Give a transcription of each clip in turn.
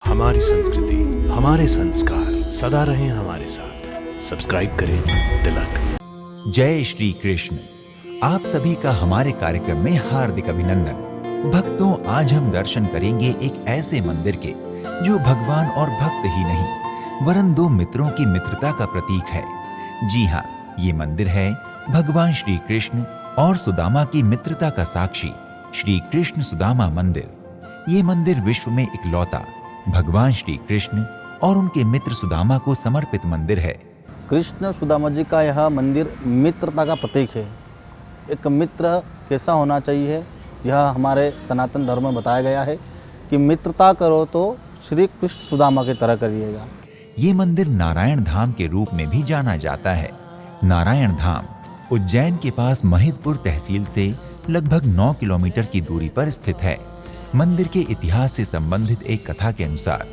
हमारी संस्कृति, हमारे संस्कार सदा रहें हमारे साथ। सब्सक्राइब करें तिलक। जय श्री कृष्ण। आप सभी का हमारे कार्यक्रम में हार्दिक अभिनंदन। भक्तों, आज हम दर्शन करेंगे एक ऐसे मंदिर के जो भगवान और भक्त ही नहीं वरन दो मित्रों की मित्रता का प्रतीक है। जी हाँ, ये मंदिर है भगवान श्री कृष्ण और सुदामा की मित्रता का साक्षी श्री कृष्ण सुदामा मंदिर। ये मंदिर विश्व में इकलौता भगवान श्री कृष्ण और उनके मित्र सुदामा को समर्पित मंदिर है। कृष्ण सुदामा जी का यह मंदिर मित्रता का प्रतीक है। एक मित्र कैसा होना चाहिए, यह हमारे सनातन धर्म में बताया गया है कि मित्रता करो तो श्री कृष्ण सुदामा की तरह करिएगा। ये मंदिर नारायण धाम के रूप में भी जाना जाता है। नारायण धाम उज्जैन के पास महिदपुर तहसील से लगभग 9 किलोमीटर की दूरी पर स्थित है। मंदिर के इतिहास से संबंधित एक कथा के अनुसार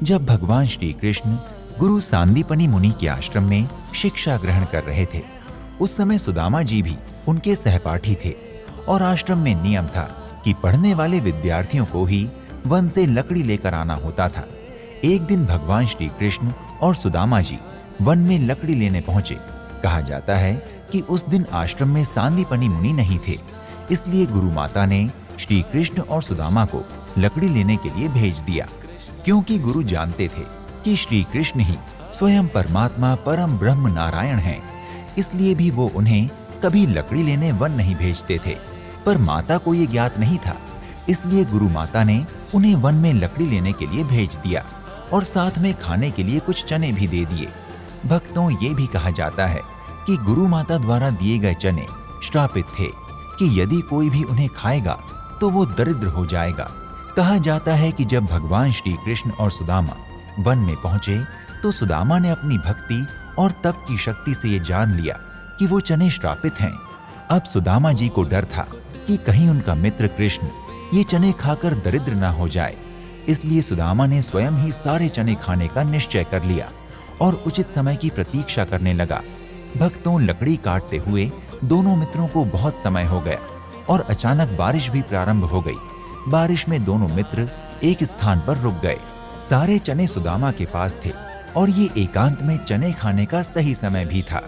जब भगवान श्री कृष्ण गुरु सांदीपनि मुनि के आश्रम में शिक्षा ग्रहण कर रहे थे, उस समय सुदामा जी भी उनके सहपाठी थे और आश्रम में नियम था कि पढ़ने वाले विद्यार्थियों को ही वन से लकड़ी लेकर आना होता था। एक दिन भगवान श्री कृष्ण और सुदामा जी वन में लकड़ी लेने पहुंचे। कहा जाता है कि उस दिन आश्रम में सांदीपनि मुनि नहीं थे, इसलिए गुरु माता ने श्री कृष्ण और सुदामा को लकड़ी लेने के लिए भेज दिया। क्योंकि गुरु जानते थे कि श्री कृष्ण ही स्वयं परमात्मा परम ब्रह्म नारायण हैं, इसलिए भी वो उन्हें कभी लकड़ी लेने वन नहीं भेजते थे। पर माता को ये ज्ञात नहीं था, इसलिए गुरु माता ने उन्हें वन में लकड़ी लेने के लिए भेज दिया और साथ में खाने के लिए कुछ चने भी दे दिए। भक्तों, ये भी कहा जाता है कि गुरु माता द्वारा दिए गए चने श्रापित थे कि यदि कोई भी उन्हें खाएगा तो वो दरिद्र हो जाएगा। कहा जाता है कि जब भगवान श्री कृष्ण और सुदामा वन में पहुंचे तो सुदामा ने अपनी भक्ति और तप की शक्ति से ये जान लिया कि वो चने श्रापित हैं। अब सुदामा जी को डर था कि कहीं उनका मित्र कृष्ण ये चने खाकर दरिद्र ना हो जाए, इसलिए सुदामा ने स्वयं ही सारे चने खाने का निश्चय कर लिया और उचित समय की प्रतीक्षा करने लगा। भक्तों, लकड़ी काटते हुए दोनों मित्रों को बहुत समय हो गया और अचानक बारिश भी प्रारंभ हो गई। बारिश में दोनों मित्र एक स्थान पर रुक गए। सारे चने सुदामा के पास थे और ये एकांत में चने खाने का सही समय भी था,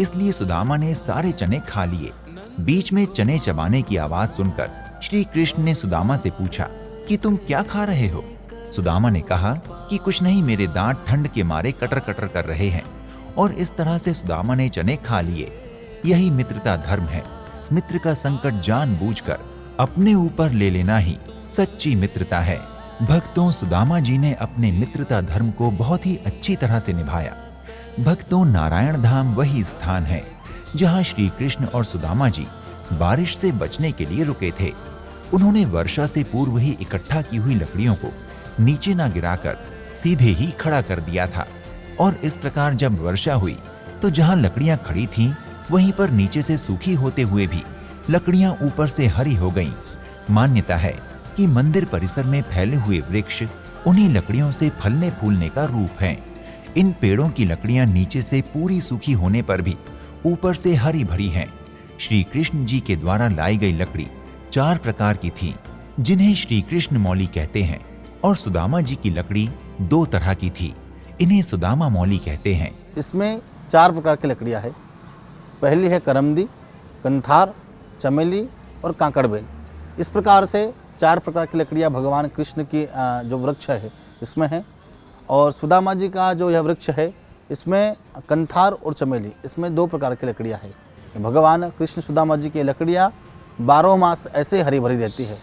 इसलिए सुदामा ने सारे चने खा लिए। बीच में चने चबाने की आवाज सुनकर श्री कृष्ण ने सुदामा से पूछा कि तुम क्या खा रहे हो? सुदामा ने कहा कि कुछ नहीं, मेरे दांत ठंड के मारे कटर कटर कर रहे हैं। और इस तरह से सुदामा ने चने खा लिए। यही मित्रता धर्म है। मित्र का संकट जानबूझकर अपने ऊपर ले लेना ही सच्ची मित्रता है। भक्तों, सुदामा जी ने अपने मित्रता धर्म को बहुत ही अच्छी तरह से निभाया। भक्तों, नारायण धाम वही स्थान है जहां श्री कृष्ण और सुदामा जी बारिश से बचने के लिए रुके थे। उन्होंने वर्षा से पूर्व ही इकट्ठा की हुई लकड़ियों को नीचे न गिराकर सीधे ही खड़ा कर दिया था और इस प्रकार जब वर्षा हुई तो जहां लकड़ियां खड़ी थीं, वहीं पर नीचे से सूखी होते हुए भी लकड़ियां ऊपर से हरी हो गईं। मान्यता है कि मंदिर परिसर में फैले हुए वृक्ष उन्हीं लकड़ियों से फलने फूलने का रूप हैं। इन पेड़ों की लकड़ियां नीचे से पूरी सूखी होने पर भी ऊपर से हरी भरी हैं। श्री कृष्ण जी के द्वारा लाई गई लकड़ी 4 प्रकार की थी, जिन्हें श्री कृष्ण मौली कहते हैं, और सुदामा जी की लकड़ी 2 तरह की थी, इन्हें सुदामा मौली कहते हैं। इसमें 4 प्रकार की लकड़ियाँ हैं। पहली है करमदी, कंथार, चमेली और कांकड़बेल। इस प्रकार से 4 प्रकार की लकड़ियाँ भगवान कृष्ण की जो वृक्ष है इसमें है। और सुदामा जी का जो यह वृक्ष है इसमें कंथार और चमेली, इसमें 2 प्रकार की लकड़ियाँ हैं। भगवान कृष्ण सुदामा जी की लकड़ियाँ 12 मास ऐसे हरी भरी रहती है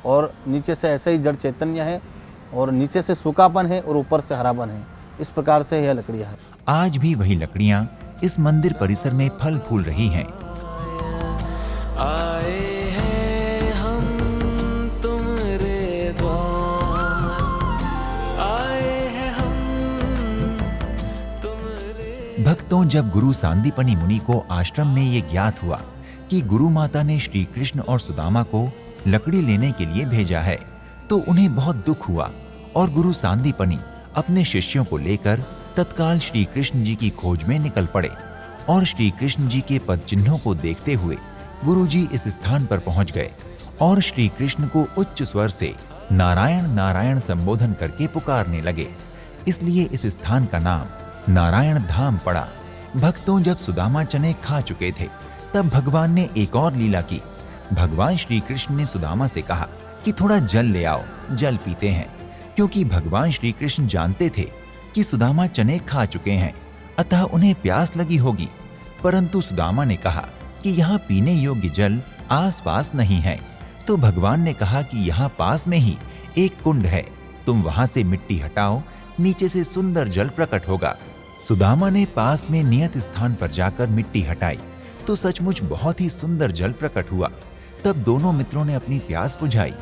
और नीचे से ऐसे ही जड़ चैतन्य है और नीचे से सूखापन है और ऊपर से हरापन है। इस प्रकार से यह लकड़ियाँ हैं। आज भी वही लकड़ियां इस मंदिर परिसर में फल फूल रही हैं। आए हैं हम तुम्हारे द्वार, आए हैं हम तुम्हारे। भक्तों, जब गुरु सांदीपनि मुनि को आश्रम में ये ज्ञात हुआ कि गुरु माता ने श्री कृष्ण और सुदामा को लकड़ी लेने के लिए भेजा है, तो उन्हें बहुत दुख हुआ और गुरु सांदीपनि अपने शिष्यों को लेकर तत्काल श्री कृष्ण जी की खोज में निकल पड़े और श्री कृष्ण जी के पद चिन्हों को देखते हुए गुरु जी इस स्थान पर पहुंच गए और श्री कृष्ण को उच्च स्वर से नारायण नारायण संबोधन करके पुकारने लगे, इसलिए इस स्थान का नाम नारायण धाम पड़ा। भक्तों, जब सुदामा चने खा चुके थे तब भगवान ने एक और लीला की। भगवान श्री कृष्ण ने सुदामा से कहा कि थोड़ा जल ले आओ, जल पीते हैं, क्योंकि भगवान श्री कृष्ण जानते थे कि सुदामा चने खा चुके हैं, अतः उन्हें प्यास लगी होगी। परंतु सुदामा ने कहा कि यहाँ पीने योग्य जल आसपास नहीं है। तो भगवान ने कहा कि यहाँ पास में ही एक कुंड है, तुम वहां से मिट्टी हटाओ, नीचे से सुंदर जल प्रकट होगा। सुदामा ने पास में नियत स्थान पर जाकर मिट्टी हटाई तो सचमुच बहुत ही सुंदर जल प्रकट हुआ। तब दोनों मित्रों ने अपनी प्यास बुझाई।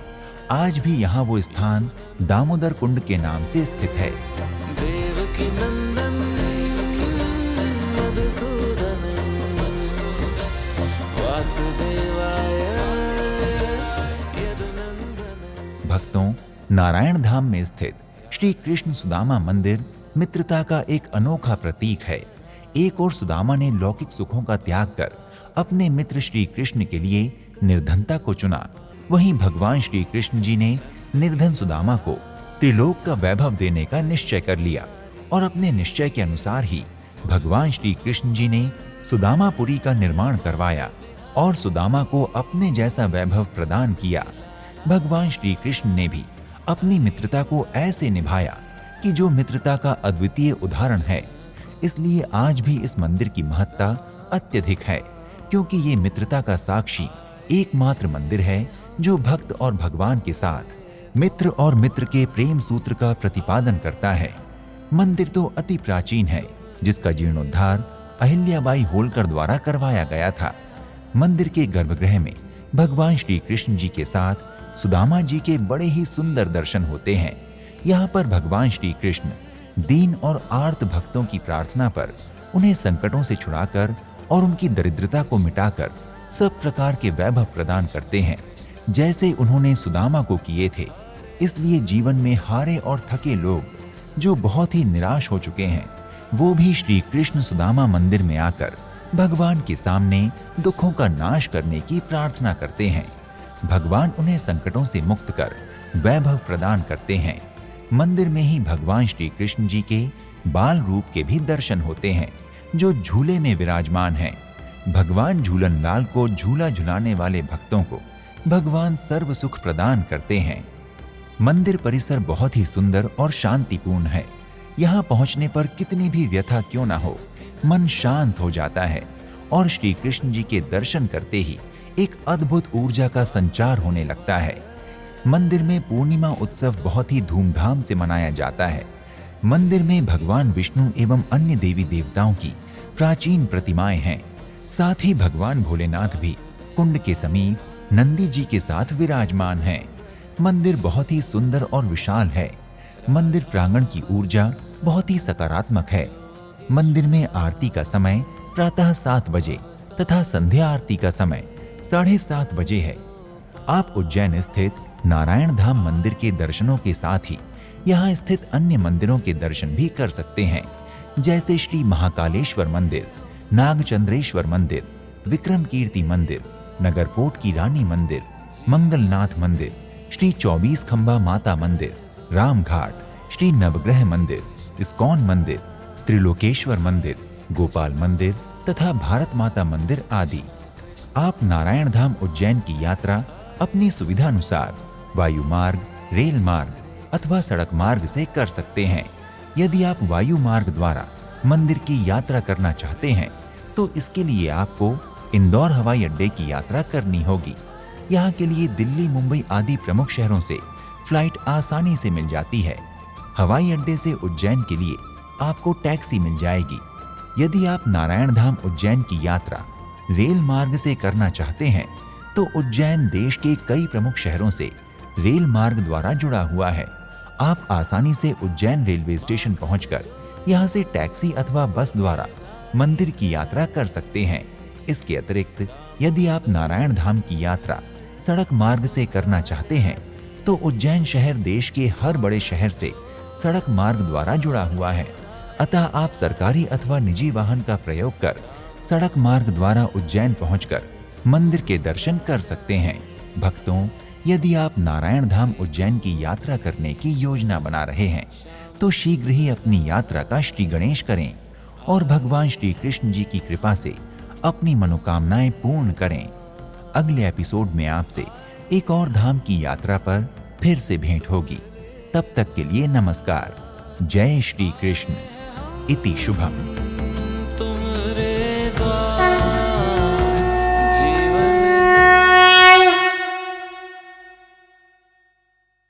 आज भी यहाँ वो स्थान दामोदर कुंड के नाम से स्थित है। देवकी नंदन मधुसूदन वासुदेवाय यदुनंदन। भक्तों, नारायण धाम में स्थित श्री कृष्ण सुदामा मंदिर मित्रता का एक अनोखा प्रतीक है। एक और सुदामा ने लौकिक सुखों का त्याग कर अपने मित्र श्री कृष्ण के लिए निर्धनता को चुना, वहीं भगवान श्री कृष्ण जी ने निर्धन सुदामा को त्रिलोक का वैभव देने का निश्चय कर लिया और अपने निश्चय के अनुसार ही भगवान श्री कृष्ण जी ने सुदामापुरी का निर्माण करवाया और सुदामा को अपने जैसा वैभव प्रदान किया। भगवान श्री कृष्ण ने भी अपनी मित्रता को ऐसे निभाया कि जो मित्रता का अद्वितीय उदाहरण है। इसलिए आज भी इस मंदिर की महत्ता अत्यधिक है, क्योंकि ये मित्रता का साक्षी एकमात्र मंदिर है जो भक्त और भगवान के साथ मित्र और मित्र के प्रेम सूत्र का प्रतिपादन करता है। मंदिर तो अति प्राचीन है, जिसका जीर्णोद्धार अहिल्याबाई होलकर द्वारा करवाया गया था। मंदिर के गर्भगृह में भगवान श्री कृष्ण जी के साथ सुदामा जी के बड़े ही सुंदर दर्शन होते हैं। यहाँ पर भगवान श्री कृष्ण दीन और आर्त भक्तों की प्रार्थना पर उन्हें संकटों से छुड़ाकर और उनकी दरिद्रता को मिटाकर सब प्रकार के वैभव प्रदान करते हैं, जैसे उन्होंने सुदामा को किए थे। इसलिए जीवन में हारे और थके लोग जो बहुत ही निराश हो चुके हैं, वो भी श्री कृष्ण सुदामा मंदिर में आकर भगवान के सामने दुखों का नाश करने की प्रार्थना करते हैं। भगवान उन्हें संकटों से मुक्त कर वैभव प्रदान करते हैं। मंदिर में ही भगवान श्री कृष्ण जी के बाल रूप के भी दर्शन होते हैं, जो झूले में विराजमान हैं। भगवान झूलन लाल को झूला झुलाने वाले भक्तों को भगवान सर्व सुख प्रदान करते हैं। मंदिर परिसर बहुत ही सुंदर और शांतिपूर्ण है। यहाँ पहुँचने पर कितनी भी व्यथा क्यों ना हो, मन शांत हो जाता है और श्री कृष्ण जी के दर्शन करते ही एक अद्भुत ऊर्जा का संचार होने लगता है। मंदिर में पूर्णिमा उत्सव बहुत ही धूमधाम से मनाया जाता है। मंदिर में भगवान विष्णु एवं अन्य देवी देवताओं की प्राचीन प्रतिमाएं हैं। साथ ही भगवान भोलेनाथ भी कुंड के समीप नंदी जी के साथ विराजमान हैं। मंदिर बहुत ही सुंदर और विशाल है। मंदिर प्रांगण की ऊर्जा बहुत ही सकारात्मक है। मंदिर में आरती का समय प्रातः 7 बजे तथा संध्या आरती का समय 7:30 बजे है। आप उज्जैन स्थित नारायण धाम मंदिर के दर्शनों के साथ ही यहाँ स्थित अन्य मंदिरों के दर्शन भी कर सकते हैं, जैसे श्री महाकालेश्वर मंदिर, नागचंद्रेश्वर मंदिर, विक्रम कीर्ति मंदिर, नगरकोट की रानी मंदिर, मंगलनाथ मंदिर, श्री 24 खंबा माता मंदिर, रामघाट, श्री नवग्रह मंदिर, इस्कॉन मंदिर, त्रिलोकेश्वर मंदिर, गोपाल मंदिर तथा भारत माता मंदिर आदि। आप नारायण धाम उज्जैन की यात्रा अपनी सुविधा अनुसार वायु मार्ग, रेल मार्ग अथवा सड़क मार्ग से कर सकते हैं। यदि आप वायु मार्ग द्वारा मंदिर की यात्रा करना चाहते हैं तो इसके लिए आपको इंदौर हवाई अड्डे की यात्रा करनी होगी। यहाँ के लिए दिल्ली, मुंबई आदि प्रमुख शहरों से फ्लाइट आसानी से मिल जाती है। हवाई अड्डे से उज्जैन के लिए आपको टैक्सी मिल जाएगी। यदि आप नारायण धाम उज्जैन की यात्रा रेल मार्ग से करना चाहते हैं तो उज्जैन देश के कई प्रमुख शहरों से रेल मार्ग द्वारा जुड़ा हुआ है। आप आसानी से उज्जैन रेलवे स्टेशन पहुंचकर यहां से टैक्सी अथवा बस द्वारा मंदिर की यात्रा कर सकते हैं। इसके अतिरिक्त यदि आप नारायण धाम की यात्रा सड़क मार्ग से करना चाहते हैं तो उज्जैन शहर देश के हर बड़े शहर से सड़क मार्ग द्वारा जुड़ा हुआ है। अतः आप सरकारी अथवा निजी वाहन का प्रयोग कर सड़क मार्ग द्वारा उज्जैन पहुंचकर मंदिर के दर्शन कर सकते हैं। भक्तों, यदि आप नारायण धाम उज्जैन की यात्रा करने की योजना बना रहे हैं तो शीघ्र ही अपनी यात्रा का श्री गणेश करें और भगवान श्री कृष्ण जी की कृपा से अपनी मनोकामनाएं पूर्ण करें। अगले एपिसोड में आपसे एक और धाम की यात्रा पर फिर से भेंट होगी। तब तक के लिए नमस्कार। जय श्री कृष्ण। इति शुभम।